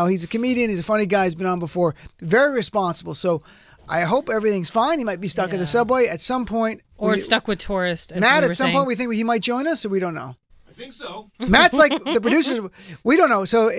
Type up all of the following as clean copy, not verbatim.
He's a comedian. He's a funny guy. He's been on before. Very responsible. So I hope everything's fine. He might be stuck in the subway at some point. Or stuck with tourists. Matt, at some point we think he might join us, or we don't know. I think so. Matt's like the producers. We don't know. So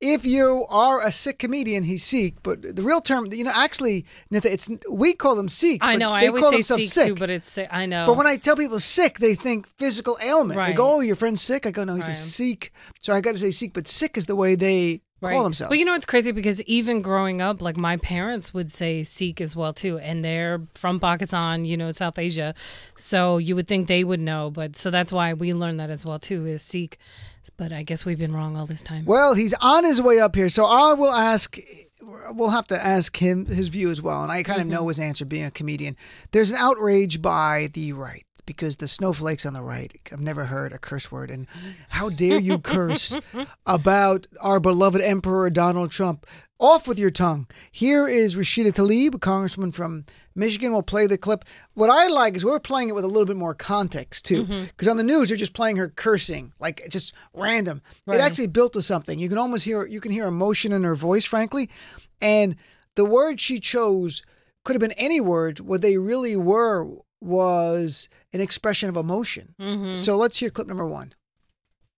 if you are a Sikh comedian, he's Sikh. But the real term, actually, Nida, we call them Sikhs. I know. I always say Sikh too, but it's Sikh. I know. But when I tell people Sikh, they think physical ailment. Right. They go, "Oh, your friend's sick." I go, "No, he's a Sikh." So I got to say Sikh, but Sikh is the way they call themselves. But it's crazy because even growing up, like my parents would say Sikh as well too, and they're from Pakistan, South Asia, so you would think they would know. But so that's why we learned that as well too, is Sikh. But I guess we've been wrong all this time. Well, he's on his way up here, so we'll have to ask him his view as well, and I kind of know his answer being a comedian. There's an outrage by the right. Because the snowflakes on the right have never heard a curse word. And how dare you curse about our beloved Emperor Donald Trump? Off with your tongue. Here is Rashida Tlaib, a congresswoman from Michigan. We'll play the clip. What I like is we're playing it with a little bit more context, too. Because on the news, they're just playing her cursing, like just random. Right. It actually built to something. You can almost hear emotion in her voice, frankly. And the words she chose could have been any words. What they really were was an expression of emotion. So let's hear clip number 1.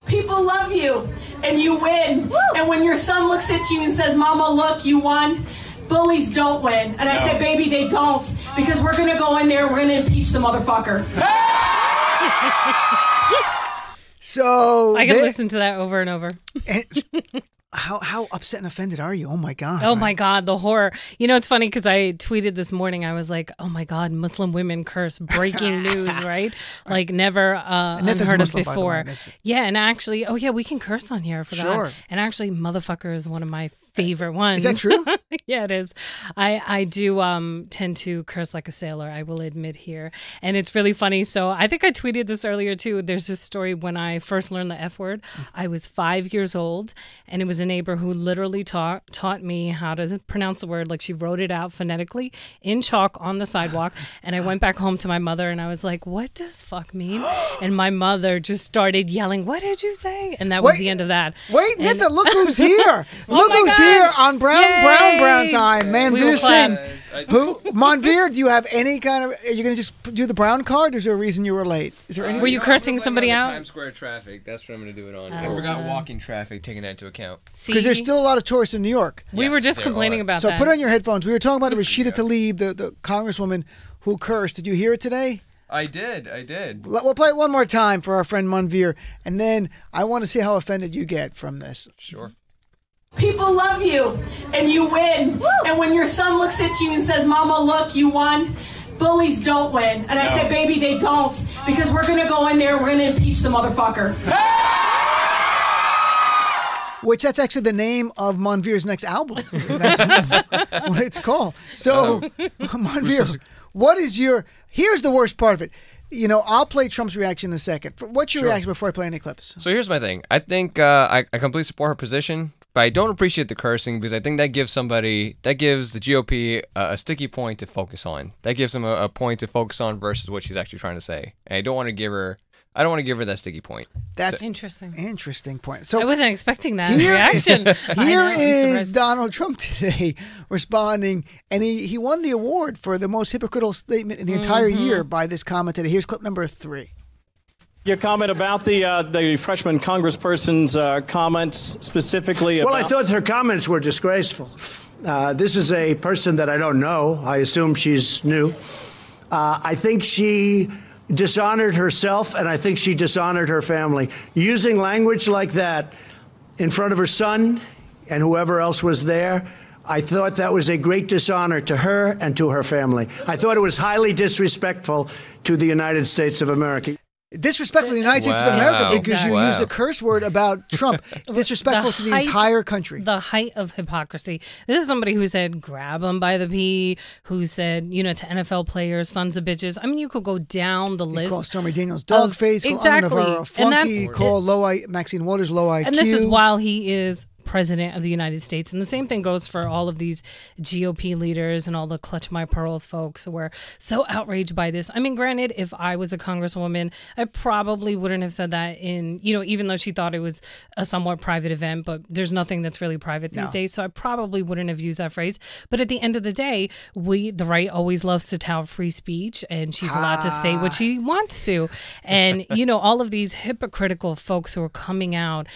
People love you and you win. Woo! And when your son looks at you and says, "Mama, look, you won," bullies don't win. And I said, "Baby, they don't, because we're going to go in there, we're going to impeach the motherfucker." So I can listen to that over and over. How upset and offended are you? Oh my God. Oh my God, the horror. It's funny because I tweeted this morning, I was like, oh my God, Muslim women curse, breaking news, right? Like never unheard of before. Yeah, and actually, we can curse on here for that. And actually, motherfucker is one of my favorite ones. Is that true? Yeah, it is. I do tend to curse like a sailor, I will admit here. And it's really funny. So I think I tweeted this earlier too. There's this story when I first learned the F word. I was 5 years old, and it was a neighbor who literally taught me how to pronounce the word. Like, she wrote it out phonetically in chalk on the sidewalk. And I went back home to my mother and I was like, "What does fuck mean?" And my mother just started yelling, "What did you say?" And that was the end of that. Wait, Nida, look who's here. Look who's here on Brown time. Manvir Singh. Who? Manvir, do you have any kind of... Are you going to just do the brown card, or is there a reason you were late? Is there any? Were you cursing somebody out? Times Square traffic. That's what I'm going to do it on. I forgot walking traffic, taking that into account. Because there's still a lot of tourists in New York. We were just complaining about that. So put on your headphones. We were talking about Rashida Tlaib, the congresswoman who cursed. Did you hear it today? I did. We'll play it one more time for our friend Manvir, and then I want to see how offended you get from this. Sure. People love you and you win. Woo! And when your son looks at you and says, "Mama, look, you won," bullies don't win. And I said, "Baby, they don't, because we're going to go in there, we're going to impeach the motherfucker." Which that's actually the name of Manvir's next album. That's what it's called. So, Manvir, here's the worst part of it. I'll play Trump's reaction in a second. What's your reaction before I play any clips? So here's my thing. I think I completely support her position, but I don't appreciate the cursing, because I think that gives the GOP a sticky point to focus on. That gives them a point to focus on versus what she's actually trying to say. And I don't want to give her that sticky point. That's interesting. Interesting point. So I wasn't expecting that reaction. Here is Donald Trump today responding, and he won the award for the most hypocritical statement in the entire year by this comment today. Here's clip number 3. Your comment about the freshman congressperson's comments specifically about... Well, I thought her comments were disgraceful. This is a person that I don't know. I assume she's new. I think she dishonored herself, and I think she dishonored her family. Using language like that in front of her son and whoever else was there, I thought that was a great dishonor to her and to her family. I thought it was highly disrespectful to the United States of America. Disrespectful to the United States of America because you used a curse word about Trump. Disrespectful to the entire country. The height of hypocrisy. This is somebody who said, grab them by the pee, who said, to NFL players, sons of bitches. I mean, you could go down the list. Call Stormy Daniels dogface, call Anna Navarro flunky, call Maxine Waters low IQ. And this is while he is president of the United States. And the same thing goes for all of these GOP leaders and all the clutch my pearls folks who were so outraged by this. I mean, granted, if I was a congresswoman, I probably wouldn't have said that in, even though she thought it was a somewhat private event, but there's nothing that's really private these days. So I probably wouldn't have used that phrase. But at the end of the day, the right always loves to tout free speech, and she's allowed to say what she wants to. And, all of these hypocritical folks who are coming out,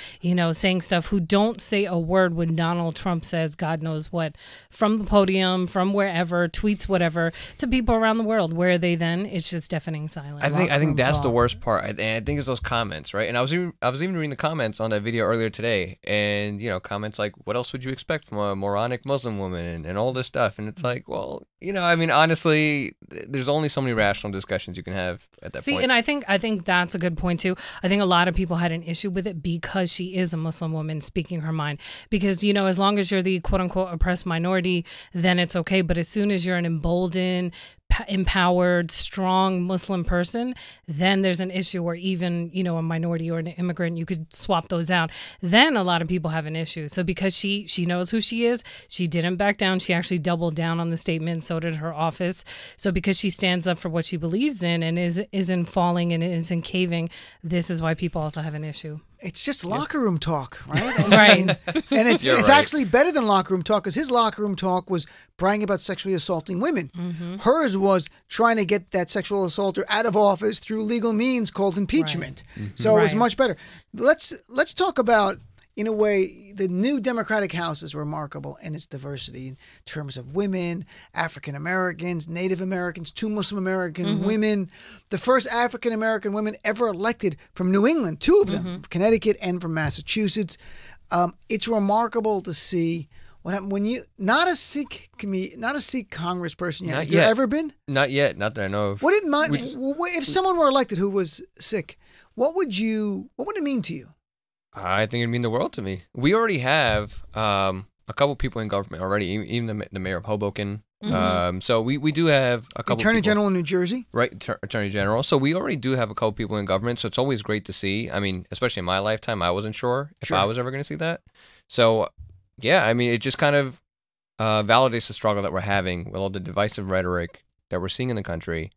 saying stuff, who don't say a word when Donald Trump says God knows what from the podium, from wherever, tweets whatever to people around the world. Where are they then? It's just deafening silence. I think that's the worst part. And I think it's those comments, right? And I was even reading the comments on that video earlier today, and comments like, "What else would you expect from a moronic Muslim woman?" and all this stuff. And it's like, well, honestly, there's only so many rational discussions you can have at that point. See, and I think that's a good point too. I think a lot of people had an issue with it because she is a Muslim woman speaking her mind. Because, as long as you're the quote unquote oppressed minority, then it's okay. But as soon as you're an emboldened, empowered, strong Muslim person, then there's an issue where even, a minority or an immigrant, you could swap those out. Then a lot of people have an issue. So because she knows who she is, she didn't back down. She actually doubled down on the statement. So did her office. So because she stands up for what she believes in and isn't falling and isn't caving, this is why people also have an issue. It's just locker room talk, right? Right. And it's right. actually better than locker room talk, because his locker room talk was bragging about sexually assaulting women. Mm-hmm. Hers was trying to get that sexual assaulter out of office through legal means called impeachment. Right. Mm-hmm. So it was much better. Let's talk about, in a way, the new Democratic House is remarkable in its diversity in terms of women, African Americans, Native Americans, 2 Muslim American women, the first African American women ever elected from New England, 2 of them, from Connecticut and from Massachusetts. It's remarkable to see what happened when not a Sikh congressperson yet. Has there ever been? Not yet, not that I know of. If someone were elected who was Sikh, what would it mean to you? I think it'd mean the world to me. We already have a couple people in government already, even the mayor of Hoboken. So we do have a couple Attorney General in New Jersey? Right, Attorney General. So we already do have a couple people in government, so it's always great to see. I mean, especially in my lifetime, I wasn't sure if I was ever going to see that. So, yeah, I mean, it just kind of validates the struggle that we're having with all the divisive rhetoric that we're seeing in the country,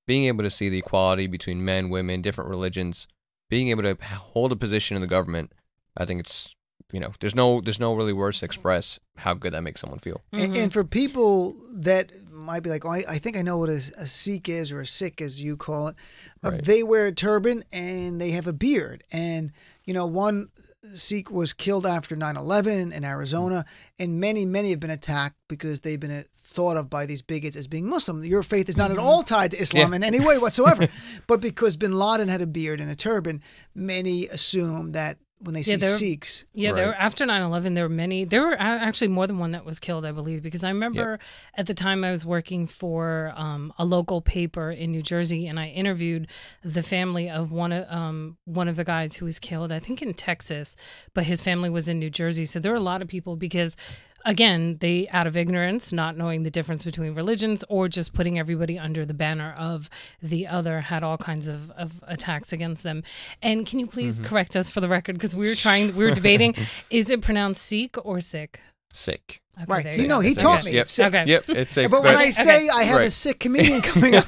being able to see the equality between men, women, different religions, being able to hold a position in the government. I think it's, there's no really words to express how good that makes someone feel. And for people that might be like, oh, I think I know what a Sikh is, or a Sikh as you call it. Right. They wear a turban and they have a beard. And, one Sikh was killed after 9/11 in Arizona, and many have been attacked because they've been thought of by these bigots as being Muslim. Your faith is not at all tied to Islam in any way whatsoever. But because bin Laden had a beard and a turban, many assume that when they see Sikhs. Yeah, there were, after 9/11, there were many. There were actually more than one that was killed, I believe, because I remember at the time I was working for a local paper in New Jersey, and I interviewed the family of one of the guys who was killed, I think in Texas, but his family was in New Jersey. So there were a lot of people because, again, they, out of ignorance, not knowing the difference between religions, or just putting everybody under the banner of the other, had all kinds of attacks against them. And can you please correct us for the record? Because we were debating, is it pronounced Sikh or Sikh? Sikh. Okay, right. He taught me. It's Sikh. Okay. Yep, it's Sikh. But when I say I have a Sikh comedian coming on,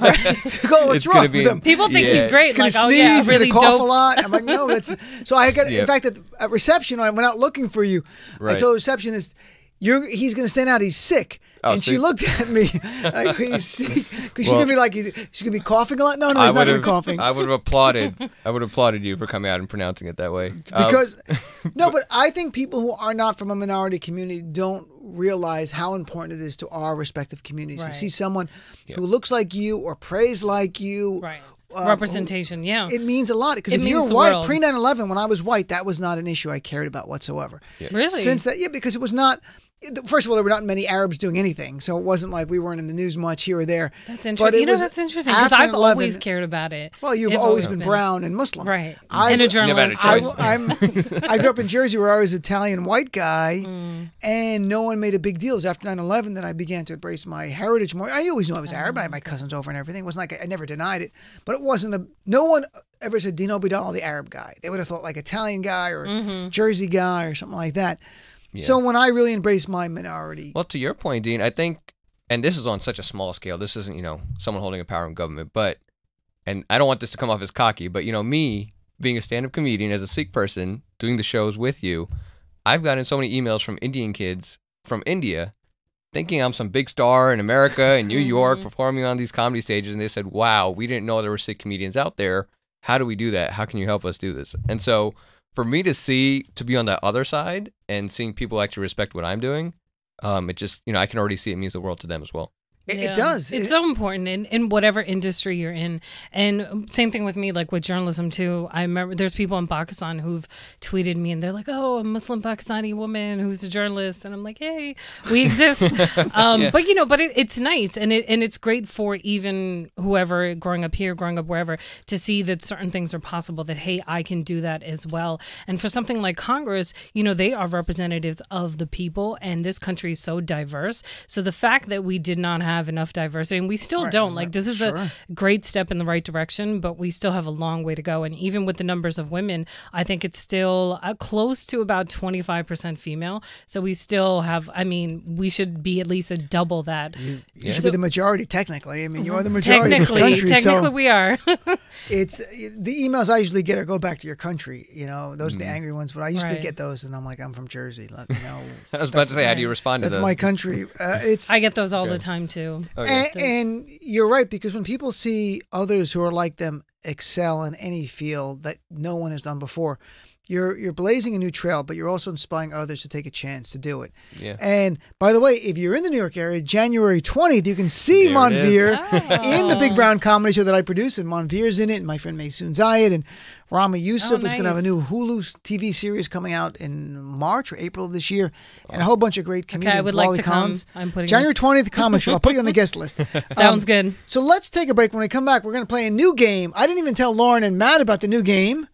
go, what's wrong with him? People think he's great. Like, oh yeah, really cough dope. a lot. I'm like, no, that's. So I got. In fact, at reception, I went out looking for you. I told the receptionist, he's going to stand out. He's sick. Oh, and she looked at me like, he's sick. Because she's going to be like, she's going to be coughing a lot. No, he's not going to be coughing. I would have applauded. you for coming out and pronouncing it that way. Because, no, but I think people who are not from a minority community don't realize how important it is to our respective communities. To see someone who looks like you or prays like you. Right. Representation, it means a lot. Because if you're white, pre 9/11, when I was white, that was not an issue I cared about whatsoever. Yeah. Really? Since that, because it was not. First of all, there were not many Arabs doing anything, so it wasn't like we weren't in the news much here or there. That's interesting. That's interesting because I've always cared about it. Well, you've always been brown and Muslim, right? And a journalist. I grew up in Jersey, where I was an Italian white guy, and no one made a big deal. It was after 9/11 that I began to embrace my heritage more. I always knew I was Arab. I had my cousins over and everything. It wasn't like I never denied it, but it wasn't no one ever said Dino Bidal, the Arab guy. They would have thought like Italian guy or Jersey guy or something like that. Yeah. So when I really embrace my minority, Well, to your point, Dean, I think, and this is on such a small scale. This isn't, someone holding a power in government, but, and I don't want this to come off as cocky, but, me being a stand-up comedian as a Sikh person, doing the shows with you, I've gotten so many emails from Indian kids from India thinking I'm some big star in America and New York performing on these comedy stages. And they said, wow, we didn't know there were Sikh comedians out there. How do we do that? How can you help us do this? And so for me to be on that other side and seeing people actually respect what I'm doing, it just, I can already see it means the world to them as well. It does. It's so important in whatever industry you're in. And same thing with me, like with journalism too. I remember there's people in Pakistan who've tweeted me and they're like, oh, a Muslim Pakistani woman who's a journalist. And I'm like, hey, we exist. Yeah. But it's nice. And it's great for even whoever growing up here, growing up wherever, to see that certain things are possible, that, hey, I can do that as well. And for something like Congress, they are representatives of the people, and this country is so diverse. So the fact that we did not have enough diversity, and we still don't. Like, this is a great step in the right direction, but we still have a long way to go. And even with the numbers of women, I think it's still close to about 25% female. So we still have, we should be at least a double that. You should be the majority, technically. You are the majority of this country. Technically, we are. It's the emails I usually get are go back to your country. Those are the angry ones, but I usually get those, and I'm like, I'm from Jersey. Let me know. I was about to say, how do you respond to those? That's my country. I get those all the time too. Oh, yeah. And you're right, because when people see others who are like them excel in any field that no one has done before, you're blazing a new trail, but you're also inspiring others to take a chance to do it. Yeah. And by the way, if you're in the New York area, January 20th, you can see Manvir in the Big Brown Comedy Show that I produce, and Manvir's in it, and my friend Maysoon Zayed, and Rami Youssef is going to have a new Hulu TV series coming out in March or April of this year, and a whole bunch of great comedians. Okay, I would like to come. I'm putting January 20th, comic show. I'll put you on the guest list. Sounds good. So let's take a break. When we come back, we're going to play a new game. I didn't even tell Lauren and Matt about the new game.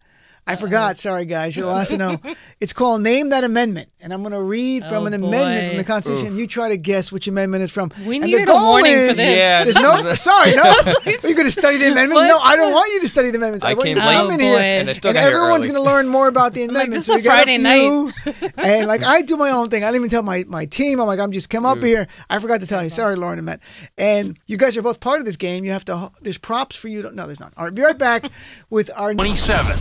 I forgot. Sorry, guys. You're the last to know. It's called Name That Amendment. And I'm going to read from an amendment from the Constitution. And you try to guess which amendment it's from. We needed a warning for this. Yeah. There's no, sorry, no. Are you going to study the amendment? No, I don't want you to study the amendments. I want you to come in here. And I still and got here everyone's early. going to learn more about the amendments. This is a Friday night. And I do my own thing. I didn't even tell my team. I'm just come up here. I forgot to tell you. Sorry, Lauren and Matt. And you guys are both part of this game. You have to, there's props for you. No, there's not. All right, be right back with our 27.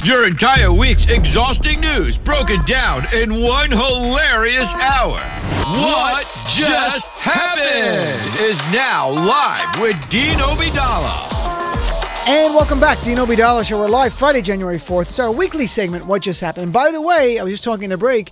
Your entire week's exhausting news broken down in one hilarious hour. What Just Happened is now live with Dean Obeidallah. And welcome back, Dean Obeidallah Show. We're live Friday, January 4th. It's our weekly segment, What Just Happened. And by the way, I was just talking in the break,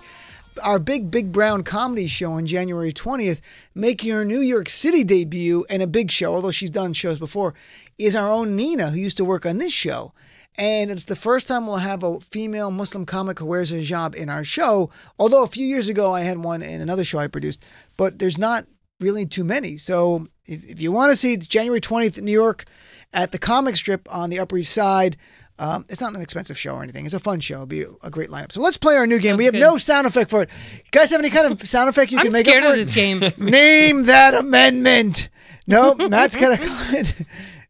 our Big Brown comedy show on January 20th, making her New York City debut and a big show, although she's done shows before, is our own Nina, who used to work on this show. And it's the first time we'll have a female Muslim comic who wears a hijab in our show, although a few years ago I had one in another show I produced, but there's not really too many. So if you want to see, it's January 20th in New York at the comic strip on the Upper East Side. It's not an expensive show or anything. It's a fun show. It'll be a great lineup. So let's play our new game. We have no sound effect for it. You guys have any kind of sound effect you can make up for it? I'm scared of this game. Name that amendment. No, Matt's got a comment.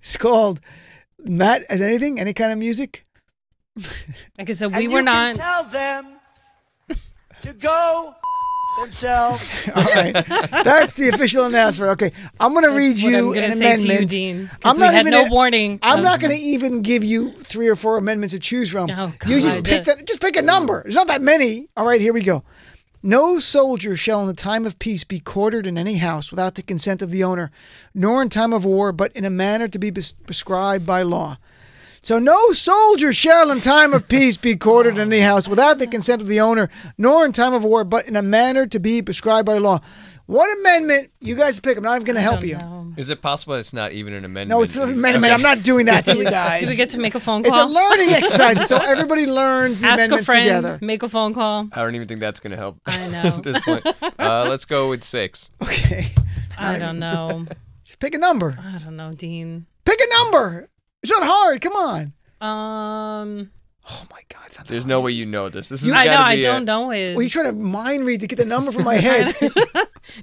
It's called, Matt, has anything? Any kind of music? Okay, so we were not. Tell them to go themselves. All right. That's the official announcement. Okay. I'm going to read you an amendment. To you, Dean, I'm not we had no warning. I'm not going to even give you 3 or 4 amendments to choose from. Oh, God. You just pick a number. There's not that many. All right, here we go. No soldier shall in the time of peace be quartered in any house without the consent of the owner, nor in time of war, but in a manner to be prescribed by law. So no soldier shall in time of peace be quartered in any house without the consent of the owner, nor in time of war, but in a manner to be prescribed by law. What amendment? You guys pick. I'm not even going to help you. Is it possible it's not even an amendment? No, it's an amendment. Okay. I'm not doing that to you guys. Do we get to make a phone call? It's a learning exercise, so everybody learns the amendments together. Ask a friend, make a phone call. I don't even think that's going to help. I know. At this point. Let's go with 6. Okay. I don't know. Just pick a number. I don't know, Dean. Pick a number. It's not hard. Come on. Oh my God! There's no way you know this. This is. I know. I don't know it. Well, you're trying to mind read to get the number from my head.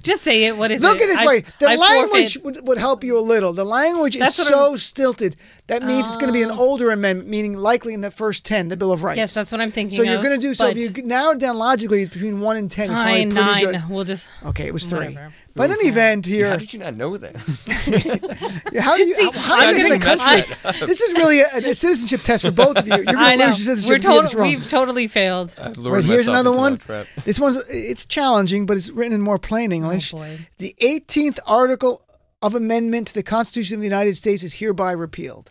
Just say it. What is Look it? Look at this way. The language would help you a little. The language is so stilted. That means it's going to be an older amendment, meaning likely in the first 10, the Bill of Rights. Yes, that's what I'm thinking. So you're going to do. So if you narrow it down logically, it's between 1 and 10. It's probably pretty 9. Good. We'll just. Okay, it was 3. Whatever. But in any event here. How did you not know that? How do you? How do you get a country? This is really a citizenship test for both of you. You're going to lose your citizenship. We've totally failed. Right, here's another one. This one's it's challenging, but it's written in more plain English. Oh, boy. The 18th article of amendment to the Constitution of the United States is hereby repealed.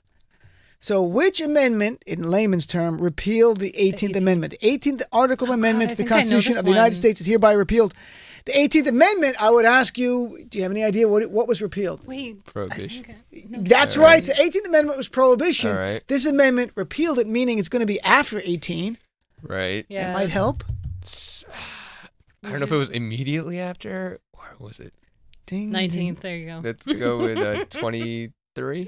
So which amendment, in layman's term, repealed the 18th Amendment? The 18th article of amendment to the Constitution of the United States is hereby repealed. The 18th Amendment, I would ask you, do you have any idea what was repealed? Wait. Prohibition. That's right. The 18th Amendment was prohibition. All right. This amendment repealed it, meaning it's going to be after 18. Right. Yeah. It might help. I don't know if it was immediately after, or was it? 19th, there you go. Let's go with 23.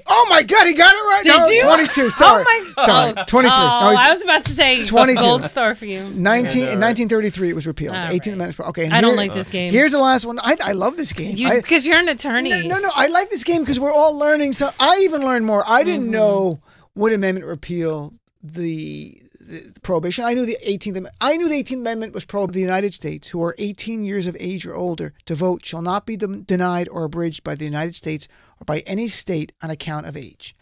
Oh my God, he got it right. Did you? 22. Sorry. Oh my Sorry. 23. Oh, I was about to say 22. Gold star for you. 1933 it was repealed. All 18th right. Amendment. Okay. I don't like this game. Here's the last one. I love this game. Because you're an attorney. No. I like this game because we're all learning. So I even learned more. I didn't know what amendment repealed the prohibition. I knew the 18th Amendment. I knew the 18th Amendment was pro the United States, who are 18 years of age or older, to vote shall not be denied or abridged by the United States or by any state on account of age.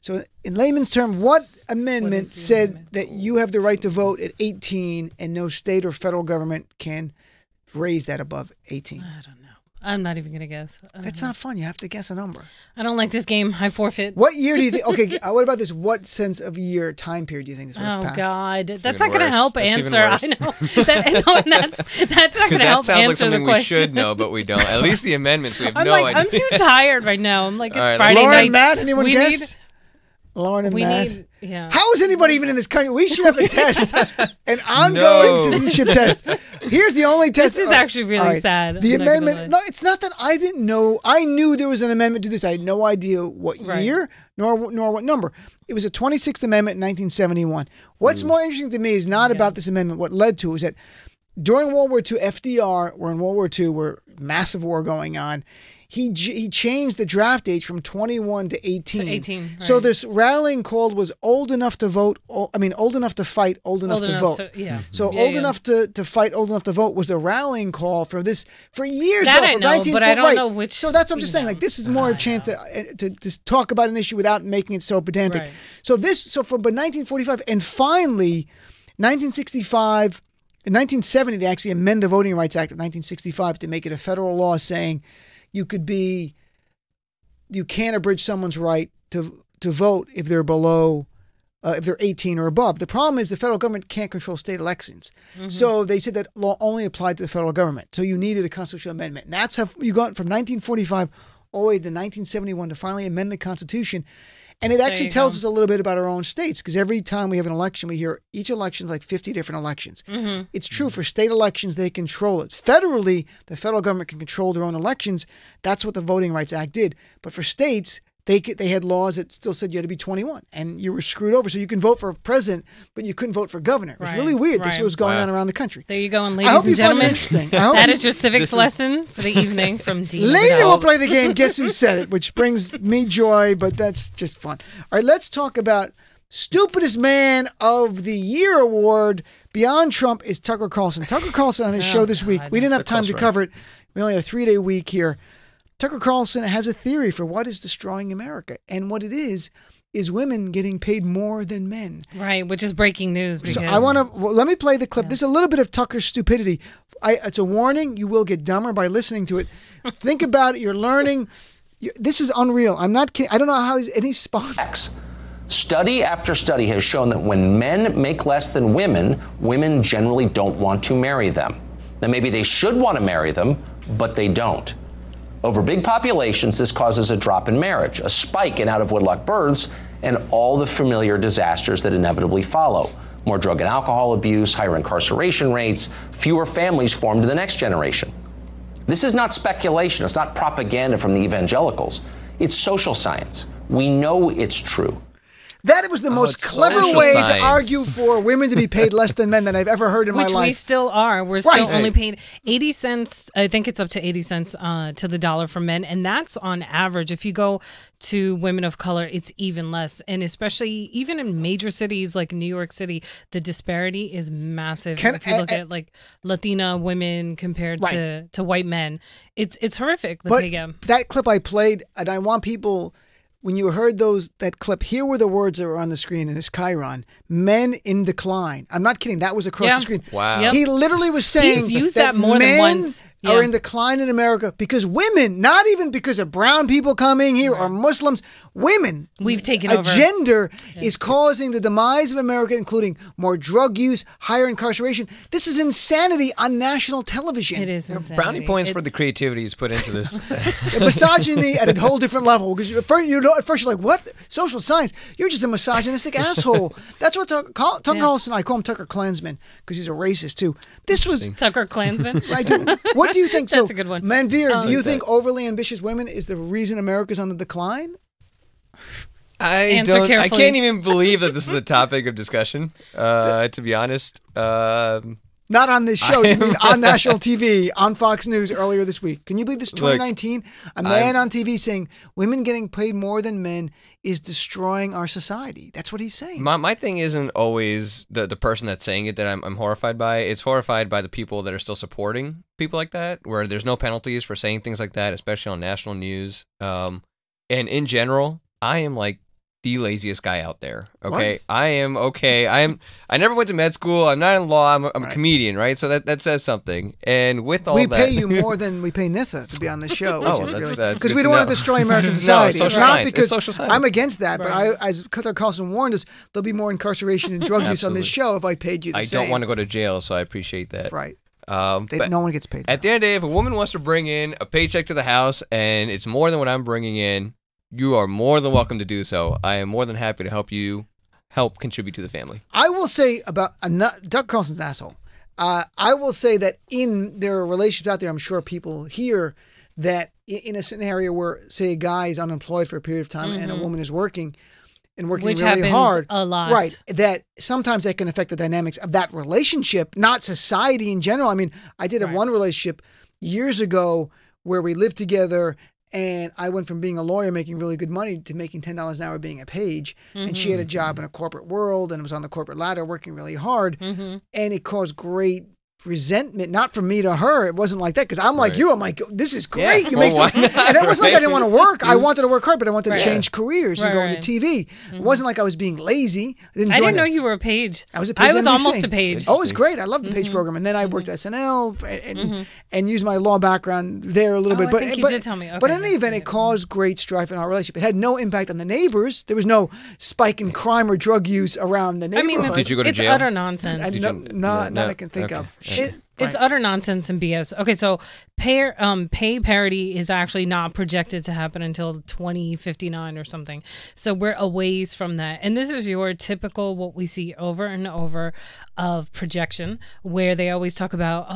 So in layman's term, what amendment said that you have the right to vote at 18 and no state or federal government can raise that above 18? I don't know. I'm not even going to guess. That's not fun. You have to guess a number. I don't like this game. I forfeit. What year do you think? Okay, what about this? What sense of year, time period do you think this was passed? Oh, God. That's even not going to help That's answer. even worse. I know. That's not going to help That sounds like answer the something we question. should know, but we don't. At least the amendments, we have I'm no like, idea. I'm too tired right now. I'm like, it's All right, Friday Lauren, night. Matt, anyone we guess? Lauren and Matt. need, yeah. How is anybody even in this country? We should have a test, an ongoing citizenship test. Here's the only test. This is actually really sad. The I'm not gonna lie. amendment. No, it's not that I didn't know. I knew there was an amendment to this. I had no idea what year nor what number. It was a 26th Amendment in 1971. What's more interesting to me is not about this amendment. What led to it was that during World War II, FDR, we're in World War II, we're massive war going on. he changed the draft age from 21 to 18. To 18, So right. this rallying call was old enough to vote. Old enough to fight, old enough to vote. So old enough to fight, old enough to vote was the rallying call for this for years. That though, I from know, 19 but I don't know which. So that's what I'm just saying. Like this is more a chance to talk about an issue without making it so pedantic. Right. But 1945 and finally 1965. In 1970, they actually amend the Voting Rights Act of 1965 to make it a federal law saying you can't abridge someone's right to vote if they're below, if they're 18 or above. The problem is the federal government can't control state elections. So they said that law only applied to the federal government. So you needed a constitutional amendment. And that's how you got from 1945 all the way to 1971 to finally amend the Constitution. And it actually tells us a little bit about our own states, because every time we have an election, we hear each election's like 50 different elections. It's true for state elections, they control it. Federally, the federal government can control their own elections. That's what the Voting Rights Act did. But for states, they had laws that still said you had to be 21 and you were screwed over. So you can vote for president, but you couldn't vote for governor. It was really weird. This was going on around the country. There you go. And I hope ladies you and find it gentlemen, interesting. that is your civics lesson for the evening from Dean. Later we'll play the game Guess Who Said It, which brings me joy, but that's just fun. All right, let's talk about Stupidest Man of the Year award. Beyond Trump is Tucker Carlson. Tucker Carlson on his show this week. We didn't have time to cover it. We only had a 3-day week here. Tucker Carlson has a theory for what is destroying America. And what it is women getting paid more than men. Right, which is breaking news. Because, so I want to, let me play the clip. This is a little bit of Tucker's stupidity. It's a warning. You will get dumber by listening to it. Think about it. You're learning. This is unreal. I'm not kidding. I don't know how any spot. Study after study has shown that when men make less than women, women generally don't want to marry them. Now, maybe they should want to marry them, but they don't. Over big populations, this causes a drop in marriage, a spike in out-of-wedlock births, and all the familiar disasters that inevitably follow. More drug and alcohol abuse, higher incarceration rates, fewer families formed in the next generation. This is not speculation. It's not propaganda from the evangelicals. It's social science. We know it's true. That was the most clever way to argue for women to be paid less than men than I've ever heard in my life. Which we still are. We're still only paid 80 cents. I think it's up to 80 cents to the dollar for men. And that's on average. If you go to women of color, it's even less. And especially even in major cities like New York City, the disparity is massive. If you look at like Latina women compared to white men, it's horrific, the pay gap. That clip I played, and I want people... When you heard that clip, here were the words that were on the screen in his chyron. Men in decline. I'm not kidding. That was across the screen. Wow. Yep. He literally was saying He's used that more than once. Are in decline in America because women, not even because of brown people coming here or Muslims, women. We've taken over. Gender is causing the demise of America, including more drug use, higher incarceration. This is insanity on national television. It is insanity. Brownie points for the creativity he's put into this. Misogyny at a whole different level. Because at first you're like, what? Social science? You're just a misogynistic asshole. That's what Tucker Carlson, I call him Tucker Klansman because he's a racist too. This was Tucker Klansman. What do you think? That's a good one. Manvir, do you think overly ambitious women is the reason America's on the decline? I can't even believe that this is a topic of discussion, to be honest. Not on this show. You mean on national TV, on Fox News earlier this week. Can you believe this? 2019, a man on TV saying women getting paid more than men is destroying our society. That's what he's saying. My thing isn't always the person that's saying it that I'm horrified by. It's horrified by the people that are still supporting people like that, where there's no penalties for saying things like that, especially on national news. And in general, I am like the laziest guy out there. Okay, what? I am okay. I never went to med school. I'm not in law. I'm a comedian, right? So that says something. And with all we that, pay you more than we pay Nitha to be on the show. Because we don't know. want to destroy American society. No, it's not science. because it's social science. I'm against that. But as Tucker Carlson warned us, there'll be more incarceration and drug use on this show if I paid you the same. I don't want to go to jail, so I appreciate that. Right. But no one gets paid. At the end of the day, if a woman wants to bring in a paycheck to the house and it's more than what I'm bringing in, you are more than welcome to do so. I am more than happy to help contribute to the family. I will say about Tucker Carlson's an asshole. I will say that in their relationships out there, I'm sure people hear that in a scenario where, say, a guy is unemployed for a period of time and a woman is working and working Which really hard. A lot. Right. That sometimes that can affect the dynamics of that relationship, not society in general. I mean, I did have one relationship years ago where we lived together And I went from being a lawyer making really good money to making $10 an hour being a page. And she had a job in a corporate world and was on the corporate ladder working really hard. And it caused great resentment, not from me to her. It wasn't like that because I'm like you. I'm like, this is great. You make some, and it wasn't like I didn't want to work. I wanted to work hard, but I wanted to change careers and go into TV. It wasn't like I was being lazy. I didn't know you were a page. I was a page. I was almost a page. Oh, it was great. I loved the page program, and then I worked at SNL and used my law background there a little bit. But you did tell me. Okay. But in any event, it caused great strife in our relationship. It had no impact on the neighbors. There was no spike in crime or drug use around the neighborhood. I mean, did you go to jail? It's utter nonsense. Not I can think of. It's utter nonsense and BS. Okay, so pay parity is actually not projected to happen until 2059 or something. So we're a ways from that. And this is your typical what we see over and over of projection, where they always talk about,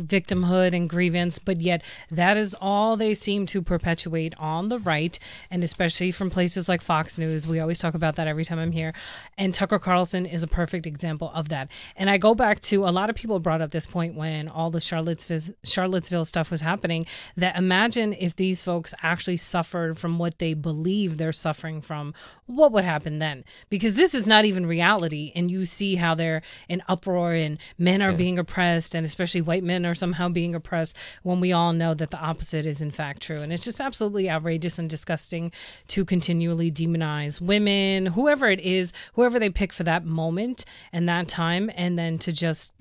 victimhood and grievance, but yet that is all they seem to perpetuate on the right, and especially from places like Fox News. We always talk about that every time I'm here. And Tucker Carlson is a perfect example of that. And I go back to, a lot of people brought up this point when all the Charlottesville stuff was happening, that imagine if these folks actually suffered from what they believe they're suffering from, what would happen then? Because this is not even reality, and you see how they're in uproar and men are being oppressed, and especially white men are somehow being oppressed, when we all know that the opposite is in fact true. And it's just absolutely outrageous and disgusting to continually demonize women, whoever it is, whoever they pick for that moment and that time, and then to just,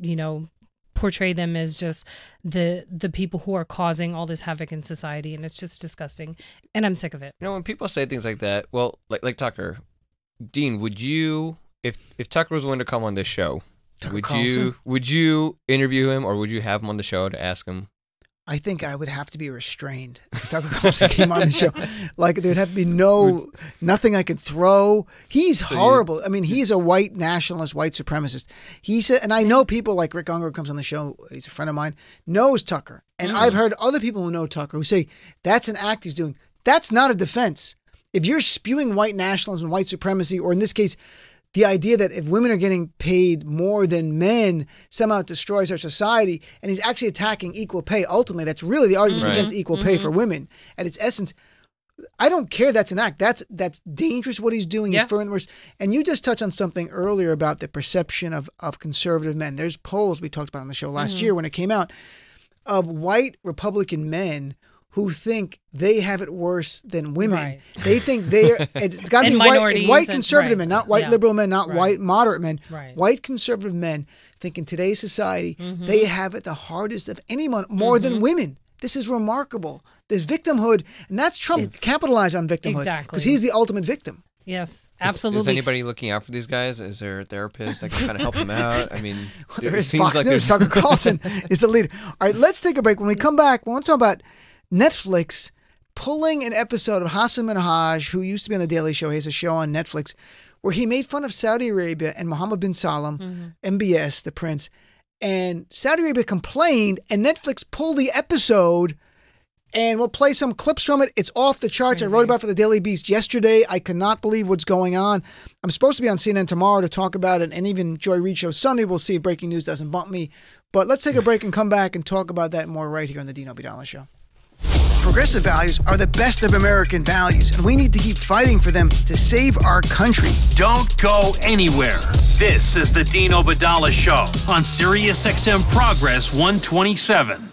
portray them as just the people who are causing all this havoc in society. And it's just disgusting, and I'm sick of it. When people say things like that, well, like Tucker, Dean, would you, if Tucker was willing to come on this show, would you interview him, or would you have him on the show to ask him? I think I would have to be restrained if Tucker Carlson came on the show. Like, there'd have to be nothing I could throw. He's horrible. I mean, he's a white nationalist, white supremacist. He said, and I know people like Rick Unger, comes on the show, he's a friend of mine, knows Tucker. And I've heard other people who know Tucker who say, that's an act he's doing. That's not a defense. If you're spewing white nationalism and white supremacy, or in this case, the idea that if women are getting paid more than men, somehow it destroys our society, and he's actually attacking equal pay. Ultimately, that's really the argument against equal pay for women. At its essence, I don't care. That's an act. That's dangerous what he's doing. He's further worse. And you just touched on something earlier about the perception of conservative men. There's polls we talked about on the show last year when it came out of white Republican men who think they have it worse than women. Right. They think it's got to be white conservative men, not white liberal men, not white moderate men. Right. White conservative men think in today's society, they have it the hardest of anyone, more than women. This is remarkable. There's victimhood, and that's Trump capitalized on victimhood. Because he's the ultimate victim. Yes, absolutely. Is anybody looking out for these guys? Is there a therapist that can kind of help them out? I mean, there is Fox News. Tucker Carlson is the leader. All right, let's take a break. When we come back, we want to talk about Netflix pulling an episode of Hassan Minhaj, who used to be on The Daily Show. He has a show on Netflix where he made fun of Saudi Arabia and Mohammed bin Salman, MBS, the prince. And Saudi Arabia complained, and Netflix pulled the episode. And we'll play some clips from it. It's off the charts. I wrote about it for the Daily Beast yesterday. I could not believe what's going on. I'm supposed to be on CNN tomorrow to talk about it, and even Joy Reid Show Sunday. We'll see if breaking news doesn't bump me. But let's take a break and come back and talk about that more right here on the Dino Bidala Show. Progressive values are the best of American values, and we need to keep fighting for them to save our country. Don't go anywhere. This is the Dino Bidala Show on Sirius XM Progress 127.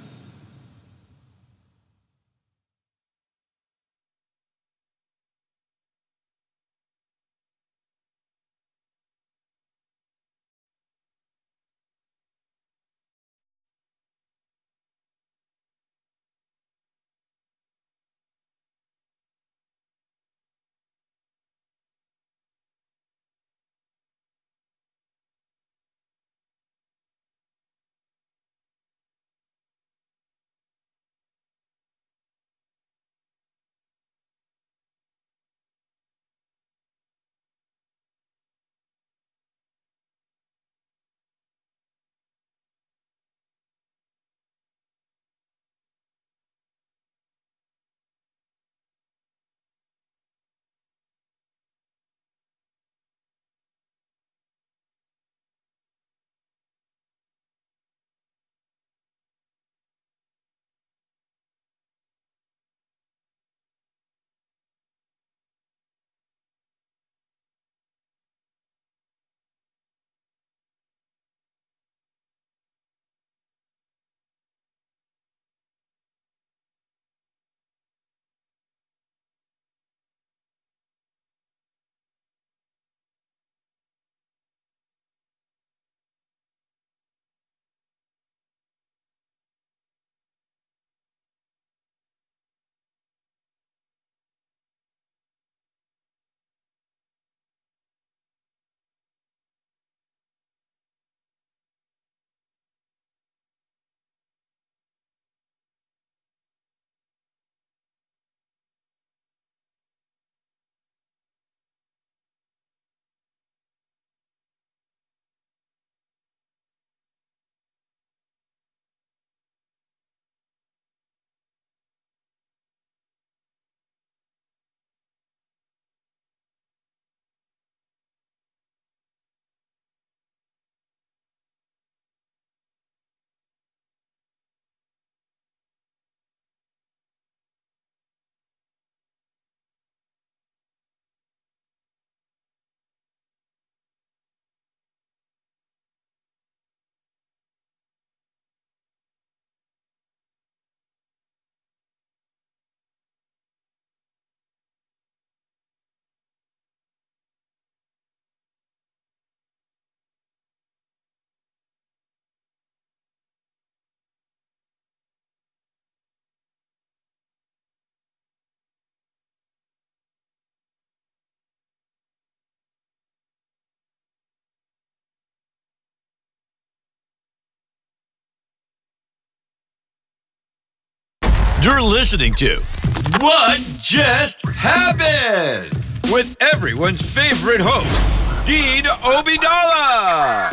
You're listening to What Just Happened with everyone's favorite host, Dean Obidala.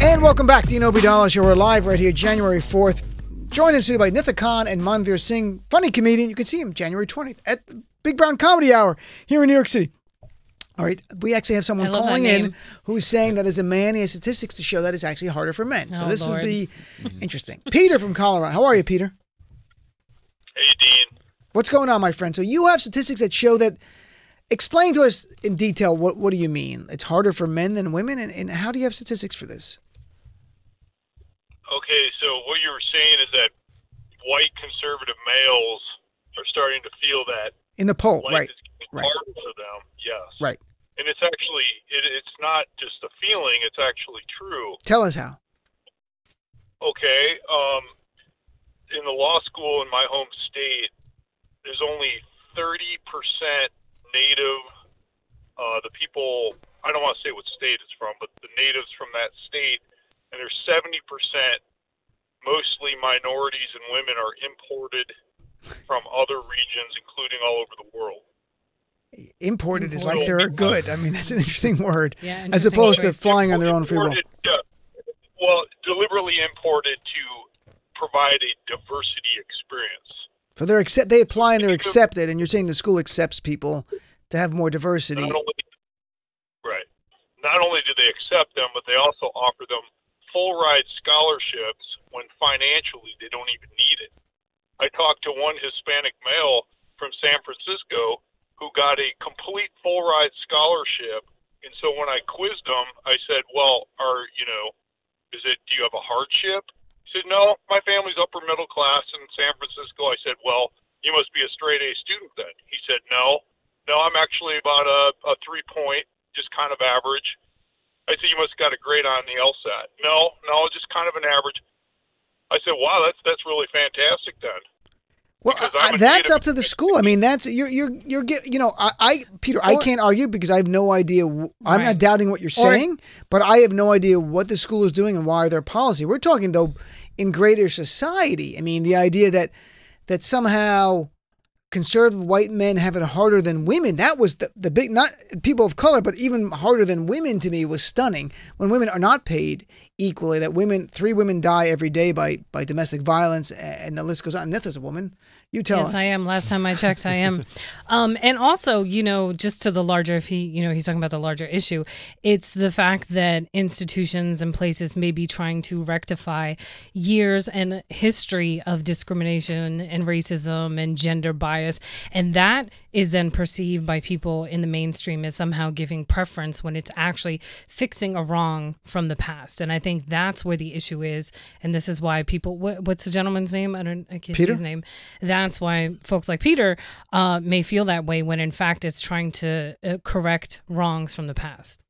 And welcome back, Dean Obidala Show. We're live right here, January 4th. Joined in studio by Nida Khan and Manvir Singh, funny comedian. You can see him January 20th at the Big Brown Comedy Hour here in New York City. All right, we actually have someone calling in who's saying that as a man, he has statistics to show that it's actually harder for men. So this will be interesting. Peter from Colorado. How are you, Peter? Hey, Dean. What's going on, my friend? So you have statistics that show that. Explain to us in detail what do you mean? It's harder for men than women, and how do you have statistics for this? Okay, so what you were saying is that white conservative males are starting to feel that in the poll, life is getting harder for them. Yes, right. And it's actually it's not just a feeling; it's actually true. Tell us how. Okay, in the law school in my home state, there's only 30% Native. The people, I don't want to say what state it's from, but the natives from that state. And there's 70%, mostly minorities and women, are imported from other regions, including all over the world. Imported is like they're good. I mean, that's an interesting word, yeah, as opposed to flying on their own free will. Well, deliberately imported to provide a diversity experience. So they apply and they're accepted, and you're saying the school accepts people to have more diversity. Right. Not only do they accept them, but they also offer them full ride scholarships when financially they don't even need it. I talked to one Hispanic male from San Francisco who got a complete full ride scholarship. And so when I quizzed him, I said, well, do you have a hardship? He said, no, my family's upper middle class in San Francisco. I said, well, you must be a straight A student then. He said, no, I'm actually about a 3-point, just kind of average. I said, you must have got a grade on the LSAT. No, just kind of an average. I said, wow, that's really fantastic then. Well, that's up to the school. I mean, that's Peter, I can't argue because I have no idea. I'm not doubting what you're saying, but I have no idea what the school is doing and why their policy. We're talking though in greater society. I mean, the idea that somehow conservative white men have it harder than women. That was the big, not people of color, but even harder than women to me was stunning. When women are not paid equally, that 3 women die every day by domestic violence, and the list goes on. Nitha's a woman. You tell us. Yes, I am. Last time I checked, I am. And also, just to the larger, if he's talking about the larger issue, it's the fact that institutions and places may be trying to rectify years and history of discrimination and racism and gender bias. And that is then perceived by people in the mainstream as somehow giving preference when it's actually fixing a wrong from the past. And I think that's where the issue is. And this is why people, what's the gentleman's name? I can't see his name. That's why folks like Peter may feel that way when in fact it's trying to correct wrongs from the past.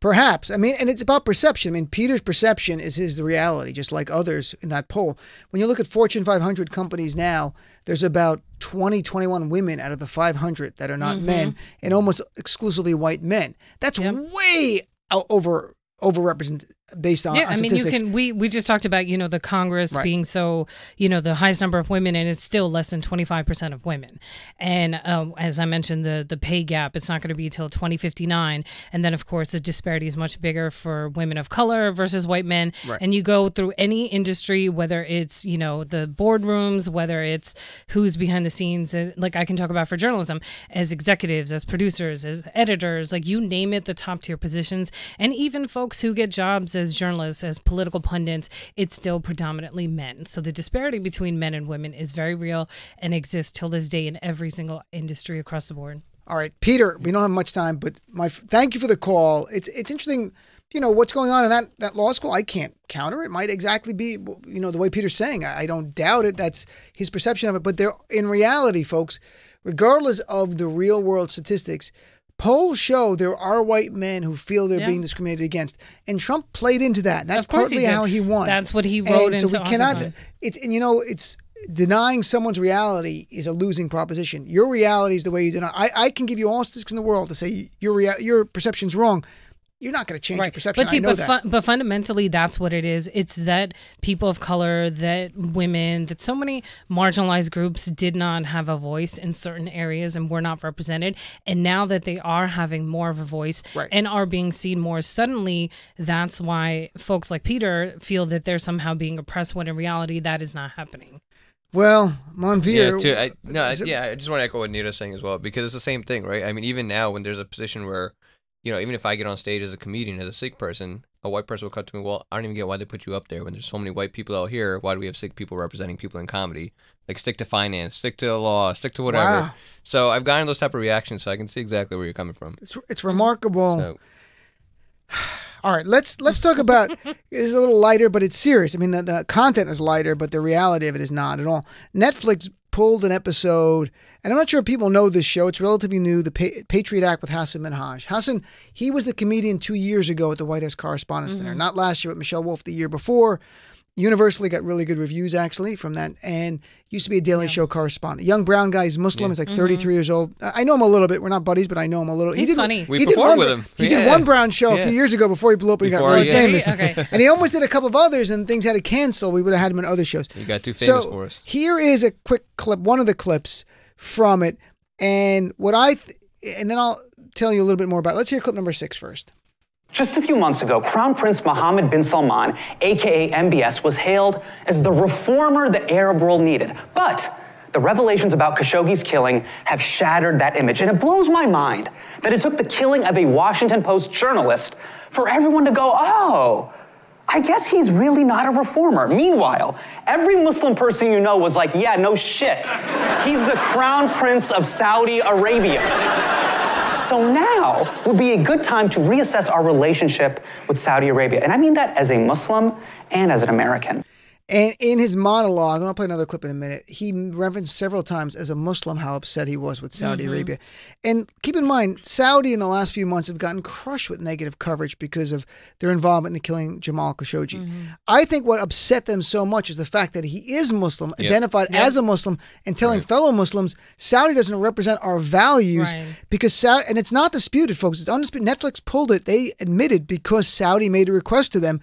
Perhaps. I mean, and it's about perception. I mean, Peter's perception is the reality, just like others in that poll. When you look at Fortune 500 companies now, there's about 21 women out of the 500 that are not men, and almost exclusively white men. That's way overrepresented based on statistics. We just talked about, the Congress being so, the highest number of women, and it's still less than 25% of women. And as I mentioned, the pay gap, it's not going to be till 2059. And then, of course, the disparity is much bigger for women of color versus white men. Right. And you go through any industry, whether it's, the boardrooms, whether it's who's behind the scenes, like I can talk about for journalism, as executives, as producers, as editors, like you name it, the top tier positions, and even folks who get jobs as journalists, as political pundits, it's still predominantly men. So the disparity between men and women is very real and exists till this day in every single industry across the board. All right, Peter, we don't have much time, but thank you for the call. It's interesting, what's going on in that law school. I can't counter it. It might exactly be, the way Peter's saying. I don't doubt it. That's his perception of it. But in reality, folks, regardless of the real world statistics, polls show there are white men who feel they're being discriminated against, and Trump played into that. And that's partly how he won. That's what he wrote into so we cannot. It's denying someone's reality is a losing proposition. Your reality is the way you deny. I can give you all statistics in the world to say your perception's wrong. you're not going to change your perception. But see, I know that. but fundamentally, that's what it is. It's that people of color, that women, that so many marginalized groups did not have a voice in certain areas and were not represented. And now that they are having more of a voice and are being seen more, suddenly that's why folks like Peter feel that they're somehow being oppressed when in reality that is not happening. Well, Manvir. I just want to echo what Nida's saying as well, because it's the same thing, right? I mean, even now when there's a position where, you know, even if I get on stage as a comedian, as a Sikh person, a white person will come to me, well, I don't even get why they put you up there when there's so many white people out here. Why do we have Sikh people representing people in comedy? Like, stick to finance, stick to law, stick to whatever. Wow. So I've gotten those type of reactions, so I can see exactly where you're coming from. It's remarkable. All right, let's talk about, it's a little lighter, but it's serious. I mean, the content is lighter, but the reality of it is not at all. Netflix pulled an episode, and I'm not sure if people know this show. It's relatively new, the Patriot Act with Hassan Minhaj. Hassan, he was the comedian 2 years ago at the White House Correspondents' Center. Not last year with Michelle Wolf, the year before. Universally got really good reviews, actually, from that, and used to be a Daily Show correspondent. Young brown guy, he's Muslim, he's like 33 years old. I know him a little bit. We're not buddies, but I know him a little. He's funny. We performed with him. He did one brown show a few years ago before he blew up and got really famous. And he almost did a couple of others, and things had to cancel. We would have had him in other shows. He got too famous for us. Here is a quick clip, one of the clips from it, and and then I'll tell you a little bit more about it. Let's hear clip number 6 first. Just a few months ago, Crown Prince Mohammed bin Salman, aka MBS, was hailed as the reformer the Arab world needed. But the revelations about Khashoggi's killing have shattered that image, and it blows my mind that it took the killing of a Washington Post journalist for everyone to go, oh, I guess he's really not a reformer. Meanwhile, every Muslim person you know was like, yeah, no shit. He's the Crown Prince of Saudi Arabia. So now would be a good time to reassess our relationship with Saudi Arabia. And I mean that as a Muslim and as an American. And in his monologue, and I'll play another clip in a minute, he referenced several times as a Muslim how upset he was with Saudi Arabia. And keep in mind, Saudi in the last few months have gotten crushed with negative coverage because of their involvement in the killing Jamal Khashoggi. I think what upset them so much is the fact that he is Muslim, identified as a Muslim, and telling fellow Muslims, Saudi doesn't represent our values because and it's not disputed, folks. It's undisputed. Netflix pulled it. They admitted because Saudi made a request to them.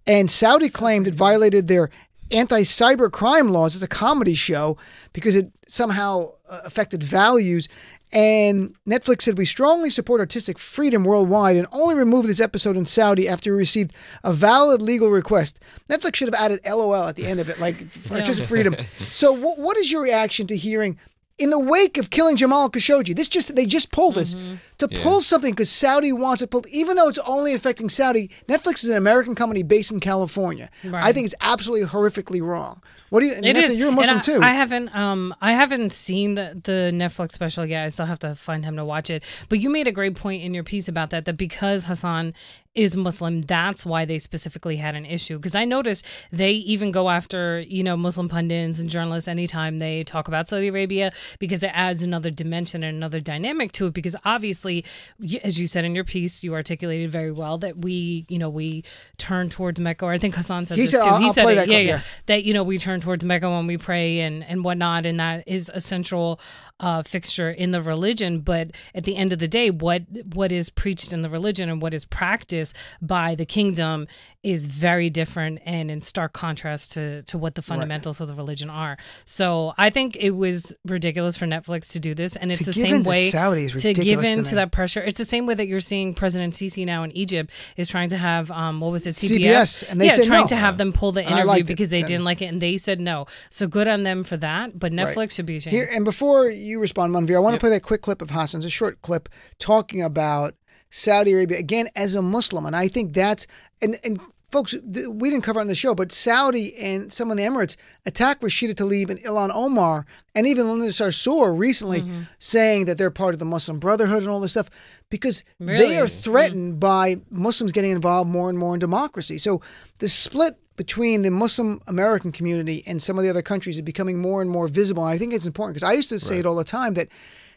And Saudi claimed it violated their anti-cyber crime laws. It's a comedy show because it somehow affected values. And Netflix said, we strongly support artistic freedom worldwide and only removed this episode in Saudi after we received a valid legal request. Netflix should have added LOL at the end of it, like artistic freedom. So what is your reaction to hearing, in the wake of killing Jamal Khashoggi, they just pulled this, to pull something because Saudi wants it pulled, even though it's only affecting Saudi. Netflix is an American company based in California. I think it's absolutely horrifically wrong. What do you? It is. You're a Muslim too. I haven't seen the Netflix special yet. I still have to find him to watch it. But you made a great point in your piece about that because Hassan is Muslim, that's why they specifically had an issue. Because I noticed they even go after, Muslim pundits and journalists anytime they talk about Saudi Arabia, because it adds another dimension and another dynamic to it. Because obviously, as you said in your piece, you articulated very well that we turn towards Mecca. Or I think Hassan said this too. He said it. That we turn towards Mecca when we pray and whatnot, and that is a central fixture in the religion. But at the end of the day, what is preached in the religion and what is practiced by the kingdom is very different and in stark contrast to what the fundamentals of the religion are. So I think it was ridiculous for Netflix to do this, and it's the same way to give in to that pressure. It's the same way that you're seeing President Sisi now in Egypt is trying to have CBS, and they said trying no. to have them pull the interview because they didn't like it, and they said no. So good on them for that, but Netflix should be ashamed. Here, and before you respond, Manvir, I want to play that quick clip of Hassan's, a short clip talking about Saudi Arabia, again, as a Muslim. And I think that's, and folks, we didn't cover it on the show, but Saudi and some of the Emirates attacked Rashida Tlaib and Ilhan Omar, and even Linda Sarsour recently saying that they're part of the Muslim Brotherhood and all this stuff, because they are threatened by Muslims getting involved more and more in democracy. So the split between the Muslim American community and some of the other countries is becoming more and more visible. And I think it's important because I used to say it all the time that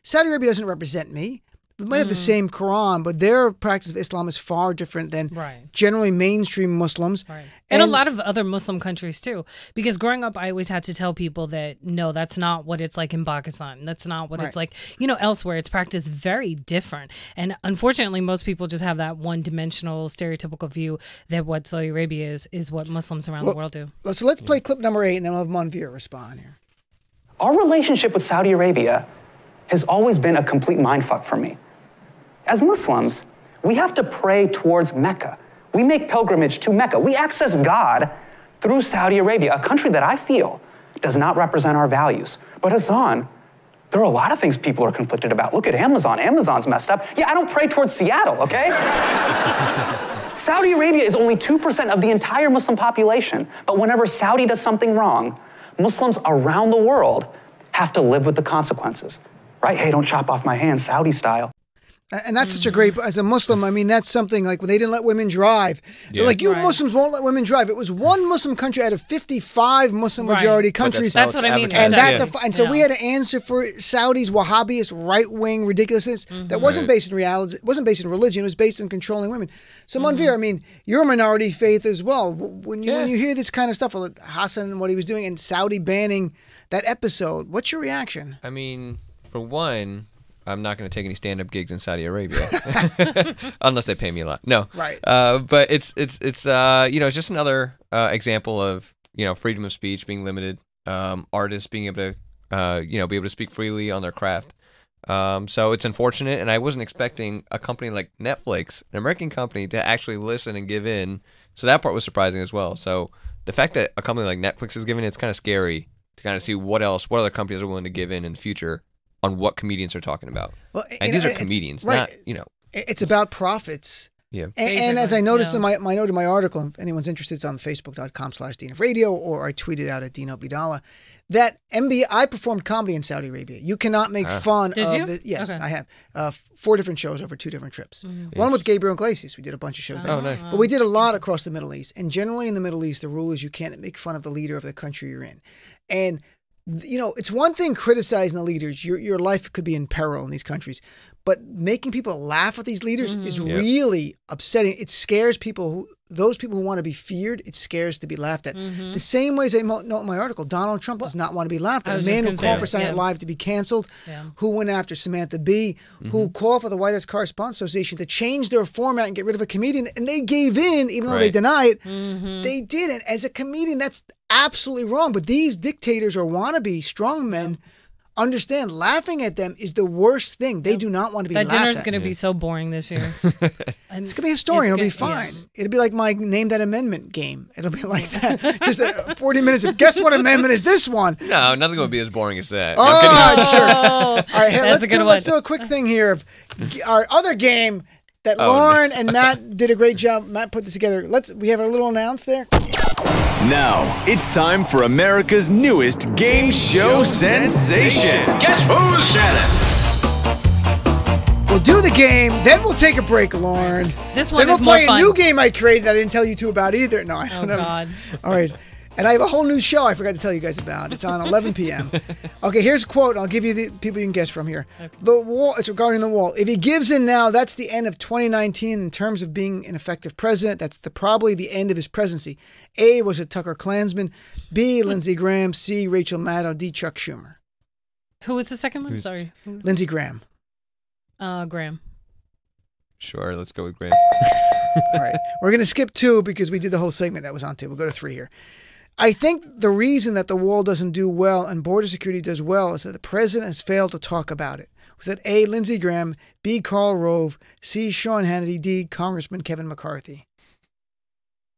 Saudi Arabia doesn't represent me. might have the same Quran, but their practice of Islam is far different than generally mainstream Muslims. Right. And a lot of other Muslim countries too. Because growing up, I always had to tell people that, no, that's not what it's like in Pakistan. That's not what it's like, elsewhere. It's practiced very different. And unfortunately, most people just have that one-dimensional, stereotypical view that what Saudi Arabia is what Muslims around the world do. So let's play clip number 8, and then we'll have Manvir respond here. Our relationship with Saudi Arabia has always been a complete mindfuck for me. As Muslims, we have to pray towards Mecca. We make pilgrimage to Mecca. We access God through Saudi Arabia, a country that I feel does not represent our values. But Hassan, there are a lot of things people are conflicted about. Look at Amazon. Amazon's messed up. Yeah, I don't pray towards Seattle, okay? Saudi Arabia is only 2% of the entire Muslim population. But whenever Saudi does something wrong, Muslims around the world have to live with the consequences. Right? Hey, don't chop off my hand, Saudi style. And that's such a great, as a Muslim, I mean, that's something like when they didn't let women drive. They're like, you Muslims won't let women drive. It was one Muslim country out of 55 Muslim majority countries. That's what I mean. And and so we had to answer for Saudi's Wahhabist right-wing ridiculousness that wasn't based in reality, it wasn't based in religion, it was based in controlling women. So Manvir, I mean, you're a minority faith as well. When you hear this kind of stuff, Hassan and what he was doing and Saudi banning that episode, what's your reaction? I mean, for one, I'm not going to take any stand-up gigs in Saudi Arabia, unless they pay me a lot. No, but it's just another example of freedom of speech being limited, artists being able to be able to speak freely on their craft. So it's unfortunate, and I wasn't expecting a company like Netflix, an American company, to actually listen and give in. So that part was surprising as well. So the fact that a company like Netflix is giving, it's kind of scary to kind of see what other companies are willing to give in the future on what comedians are talking about. Well, and these are comedians, not, It's about profits. Yeah. And as I noticed in my note in my article, if anyone's interested, it's on facebook.com/DeanOfRadio, or I tweeted out at Dino Bidala, that I performed comedy in Saudi Arabia. You cannot make fun of it. Yes, I have. 4 different shows over 2 different trips. One with Gabriel Iglesias. We did a bunch of shows there. Oh, nice. But we did a lot across the Middle East. And generally in the Middle East, the rule is you can't make fun of the leader of the country you're in. And it's one thing criticizing the leaders. Your life could be in peril in these countries. But making people laugh at these leaders is really upsetting. It scares people, those people who want to be feared, it scares to be laughed at. The same way as I note in my article, Donald Trump does not want to be laughed at. A man who called for Saturday Night Live to be canceled, who went after Samantha Bee, who called for the White House Correspondents Association to change their format and get rid of a comedian, and they gave in, even though they deny it. They didn't. As a comedian, that's absolutely wrong. But these dictators or wannabe strongmen understand laughing at them is the worst thing. They do not want to be laughed at. That dinner's going to be so boring this year. It's going to be historian. It'll be fine. It'll be like my Name That Amendment game. It'll be like that. Just 40 minutes of guess what amendment is this one? No, nothing will be as boring as that. Oh, sure. All right, hey, let's do a quick thing here. Our other game that Lauren and Matt did a great job. Matt put this together. We have a little announce there. Now, it's time for America's newest game show sensation. Guess who said it? We'll do the game, then we'll take a break, Lauren. This one then is we'll play more fun. A new game I created that I didn't tell you two about either. No, I don't know. God. All right. And I have a whole new show I forgot to tell you guys about. It's on 11 p.m. Okay, here's a quote. I'll give you the people you can guess from here. Okay. The wall. It's regarding the wall. If he gives in now, that's the end of 2019 in terms of being an effective president. That's probably the end of his presidency. A, was it Tucker Klansman? B, Lindsey Graham? C, Rachel Maddow? D, Chuck Schumer? Who was the second one? Sorry. Lindsey Graham. Graham. Sure, let's go with Graham. All right. We're going to skip 2 because we did the whole segment that was on 2. We'll go to 3 here. I think the reason that the wall doesn't do well and border security does well is that the president has failed to talk about it. Was that A, Lindsey Graham, B, Karl Rove, C, Sean Hannity, D, Congressman Kevin McCarthy?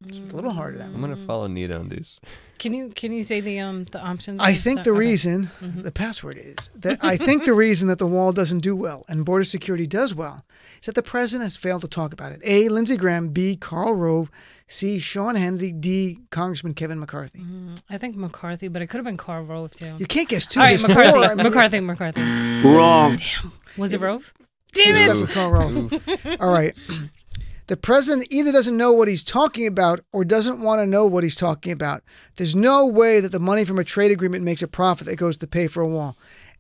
It's a little harder than that. I'm going to follow Nida on this. Can you say the options? I think the reason, the password is, that I think the reason that the wall doesn't do well and border security does well is that the president has failed to talk about it. A, Lindsey Graham, B, Karl Rove, C, Sean Hannity, D, Congressman Kevin McCarthy. I think McCarthy, but it could have been Karl Rove too. You can't guess 2. All right, There's McCarthy. 4. I mean, McCarthy. Wrong. Damn. Was it Rove? Damn it. With Karl Rove. All right. The president either doesn't know what he's talking about or doesn't want to know what he's talking about. There's no way that the money from a trade agreement makes a profit that goes to pay for a wall.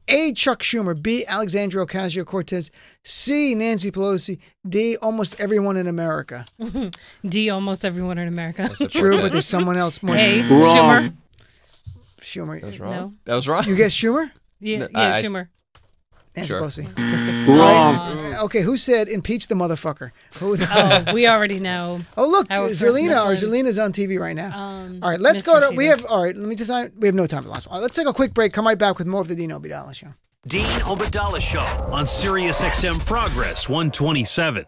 A. Chuck Schumer, B. Alexandria Ocasio-Cortez, C. Nancy Pelosi, D. Almost everyone in America. D. Almost everyone in America. True, but there's someone else more. A. Schumer. Schumer. That was wrong. No. That was wrong. You guess Schumer? Yeah, Schumer. Nancy Sure. Pelosi. Wrong. Okay, who said impeach the motherfucker? Who? Oh, we already know. Oh, look, Our first Zerlina. Or misled. Zerlina's on TV right now. Um, All right, let's Miss go to. We Rashida. have. All right, let me decide. We have no time for the last one. All right, let's take a quick break. Come right back with more of the Dino Bidala Show. Dean Obadala Show on Sirius XM Progress 127.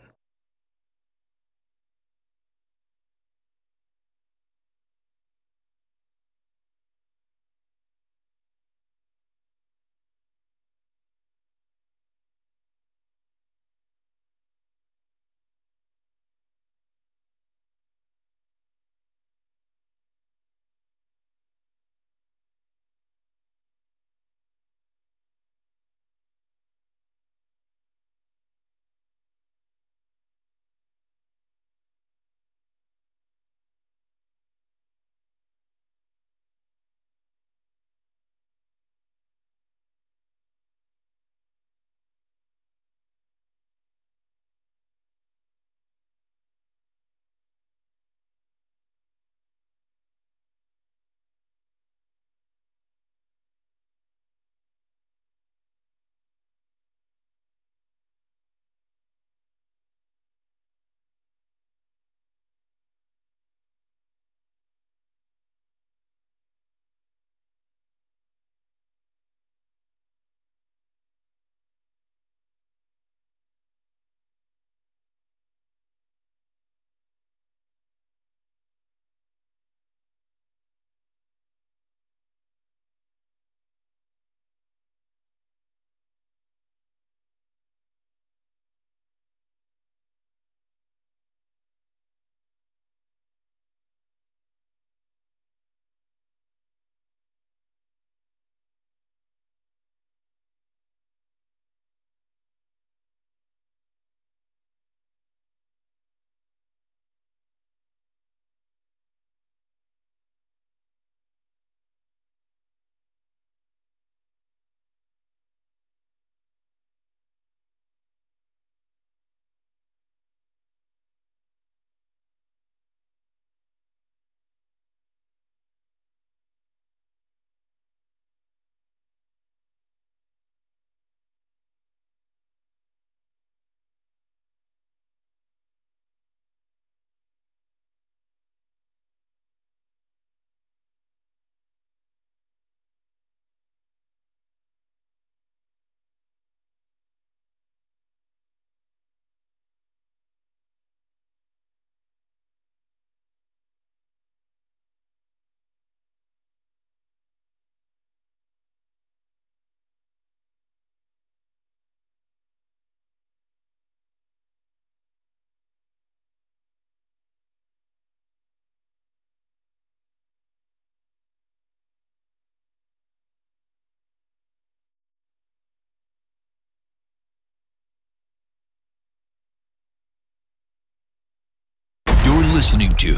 You're listening to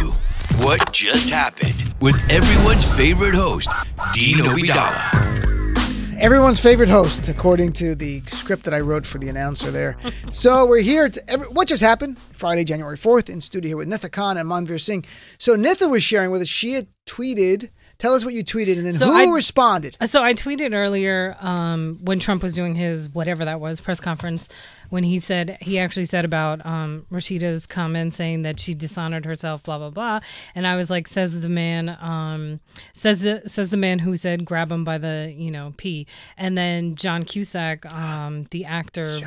What Just Happened with everyone's favorite host, Dino Bidala. Everyone's favorite host, according to the script that I wrote for the announcer there. So we're here to what just happened Friday, January 4th, in studio here with Nitha Khan and Manvir Singh. So Nitha was sharing with us. She had tweeted. Tell us what you tweeted, and then who responded? So I tweeted earlier when Trump was doing his whatever that was press conference, when he actually said about Rashida's comment saying that she dishonored herself, blah blah blah, and I was like, says the man who said grab him by the pee, and then John Cusack, the actor,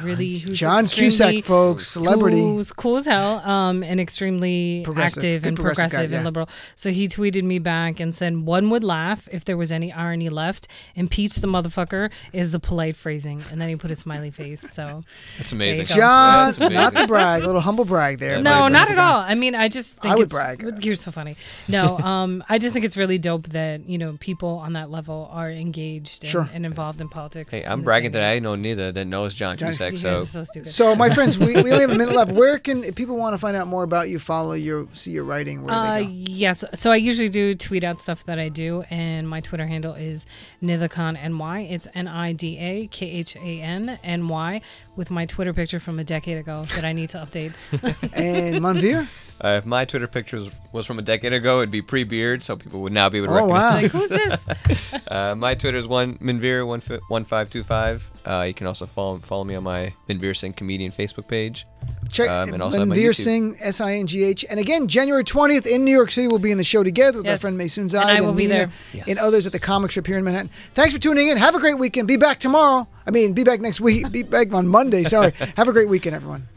John Cusack, folks, celebrity, who's cool as hell, and extremely active and progressive and liberal. So he tweeted me back and said, one would laugh if there was any irony left. Impeach the motherfucker is the polite phrasing, and then he put a smiley face. So That's amazing. Just That's amazing. not to brag, a little humble brag there. No, not at all. I mean, I just think I would it's, brag. You're so funny. No, I just think it's really dope that people on that level are engaged and involved in politics. Hey, I'm bragging that I know Nida that knows John Cusack. So my friends, we only have a minute left. Where can if people want to find out more about you, see your writing? Where do they go? Yes. So I usually do tweet out stuff that I do, and my Twitter handle is NidaKhanNY. It's NIDAKHANNY with my Twitter picture from a decade ago that I need to update. And Manvir? If my Twitter picture was from a decade ago, it'd be pre-beard, so people would now be able to Wow. recognize. Who's this? My Twitter is Manvir1525. You can also follow me on my Manvir Singh comedian Facebook page. Check and also my Manvir YouTube. Singh, SINGH. And again, January 20th in New York City, we'll be in the show together with our friend Maysoon Zayed and I will be Nina there. and others at the comic strip here in Manhattan. Thanks for tuning in. Have a great weekend. Be back tomorrow. Be back next week. Be back on Monday. Sorry. Have a great weekend, everyone.